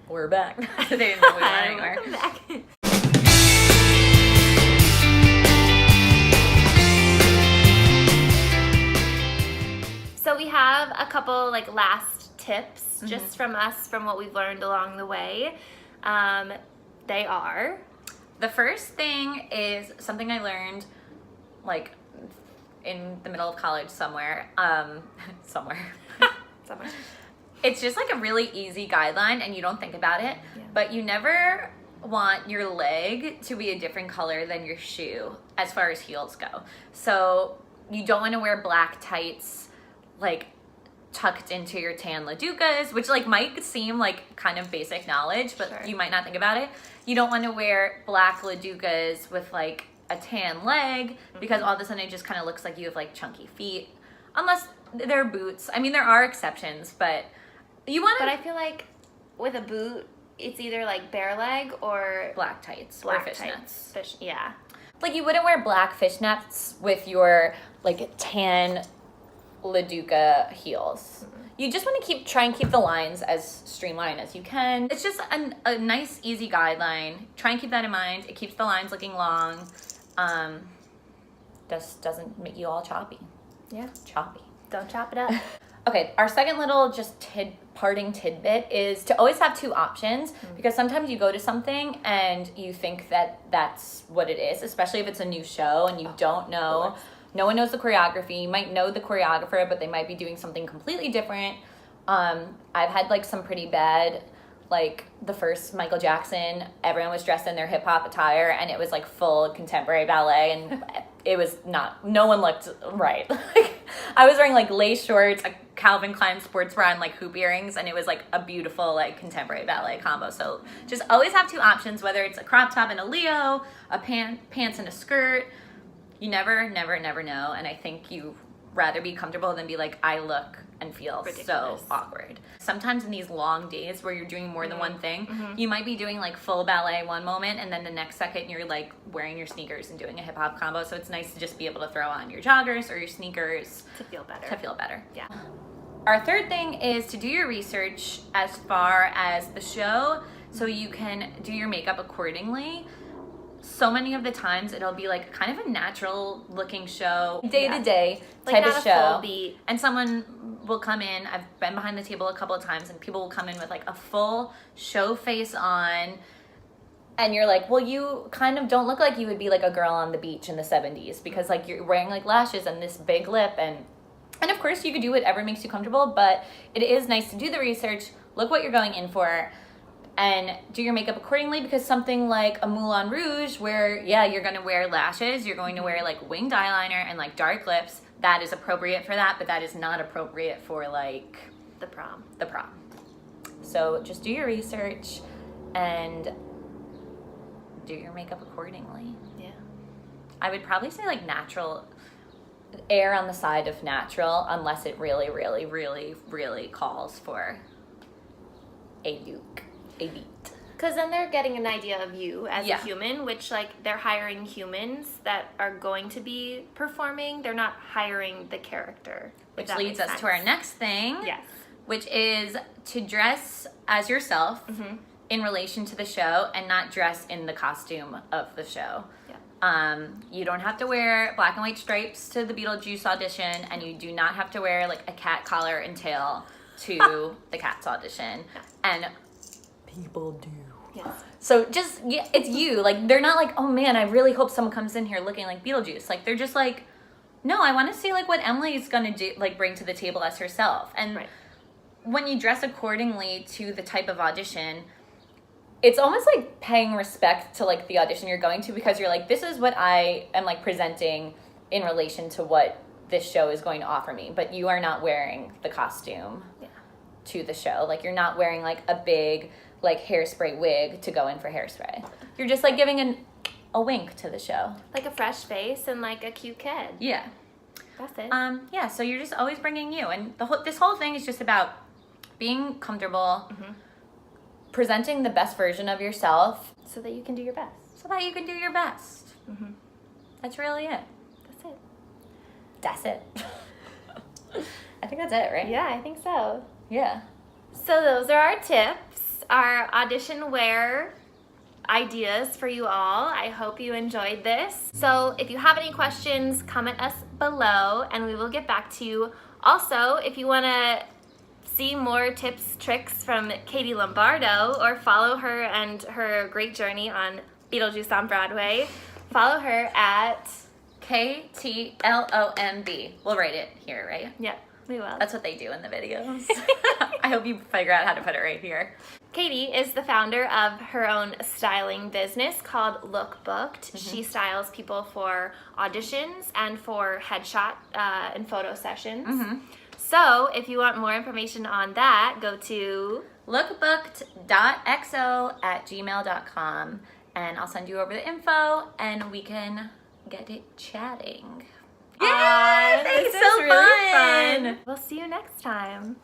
We're back. They didn't know we were anymore. Welcome back. So we have a couple like last tips just from us, from what we've learned along the way. They are... The first thing is something I learned like in the middle of college somewhere. Somewhere. It's just like a really easy guideline and you don't think about it, but you never want your leg to be a different color than your shoe as far as heels go. So you don't want to wear black tights like tucked into your tan Laducas, which like might seem like kind of basic knowledge, but you might not think about it. You don't want to wear black Laducas with like a tan leg because all of a sudden it just kind of looks like you have like chunky feet, unless they're boots. I mean, there are exceptions, but you want to... But I feel like with a boot, it's either like bare leg or black tights black or fishnets. tights. Yeah. Like you wouldn't wear black fishnets with your like tan Laduca heels. You just want to try and keep the lines as streamlined as you can. It's just a nice, easy guideline. Try and keep that in mind. It keeps the lines looking long. Just doesn't make you all choppy. Yeah. Choppy. Don't chop it up. Okay, our second little just parting tidbit is to always have two options, because sometimes you go to something and you think that that's what it is, especially if it's a new show and you don't know. No one knows the choreography. You might know the choreographer, but they might be doing something completely different. I've had like some pretty bad, like the first Michael Jackson, everyone was dressed in their hip hop attire and it was like full contemporary ballet and it was no one looked right. Like I was wearing like lace shorts, a Calvin Klein sports bra and like hoop earrings, and it was like a beautiful like contemporary ballet combo. So just always have two options, whether it's a crop top and a Leo, a pants and a skirt. You never know, and I think you rather be comfortable than be like, I look and feel ridiculous. So awkward. Sometimes in these long days where you're doing more than one thing, you might be doing like full ballet one moment and then the next second you're like wearing your sneakers and doing a hip hop combo. So it's nice to just be able to throw on your joggers or your sneakers to feel better. Yeah. Our third thing is to do your research as far as the show so you can do your makeup accordingly. So many of the times it'll be like kind of a natural looking show, day to day type of show. Full beat. And someone will come in, I've been behind the table a couple of times and people will come in with like a full show face on and you're like, well, you kind of don't look like you would be like a girl on the beach in the 70s because like you're wearing like lashes and this big lip and of course you could do whatever makes you comfortable, but it is nice to do the research, look what you're going in for, and do your makeup accordingly, because something like a Moulin Rouge where, you're going to wear lashes, you're going to wear like winged eyeliner and like dark lips, that is appropriate for that, but that is not appropriate for like the prom. So just do your research and do your makeup accordingly. Yeah. I would probably say like natural, err on the side of natural, unless it really, really, really, really calls for a look. A beat. Because then they're getting an idea of you as a human, which like they're hiring humans that are going to be performing. They're not hiring the character. Which leads us to our next thing. Yes. Which is to dress as yourself in relation to the show and not dress in the costume of the show. Yeah. You don't have to wear black and white stripes to the Beetlejuice audition, and you do not have to wear like a cat collar and tail to the Cats audition. And people do. Yes. So just, it's you. Like, they're not like, oh man, I really hope someone comes in here looking like Beetlejuice. Like, they're just like, no, I want to see like what Emily's gonna do, like bring to the table as herself. And when you dress accordingly to the type of audition, it's almost like paying respect to like the audition you're going to, because you're like, this is what I am like presenting in relation to what this show is going to offer me. But you are not wearing the costume to the show. Like, you're not wearing like a big like hairspray wig to go in for hairspray. You're just like giving a wink to the show. Like a fresh face and like a cute kid. Yeah. That's it. So you're just always bringing you. And this whole thing is just about being comfortable, presenting the best version of yourself. So that you can do your best. That's really it. That's it. I think that's it, right? Yeah, I think so. Yeah. So those are our tips. our audition wear ideas for you all. I hope you enjoyed this. So if you have any questions, comment us below and we will get back to you. Also, if you want to see more tips, tricks from Katie Lombardo or follow her and her great journey on Beetlejuice on Broadway, follow her at KTLOMB. We'll write it here, right? Yeah, we will. That's what they do in the videos. I hope you figure out how to put it right here. Katie is the founder of her own styling business called Look Booked. She styles people for auditions and for headshot and photo sessions. So if you want more information on that, go to lookbooked.xo@gmail.com and I'll send you over the info and we can get it chatting. Yeah, Thanks, this so is really fun. fun. We'll see you next time.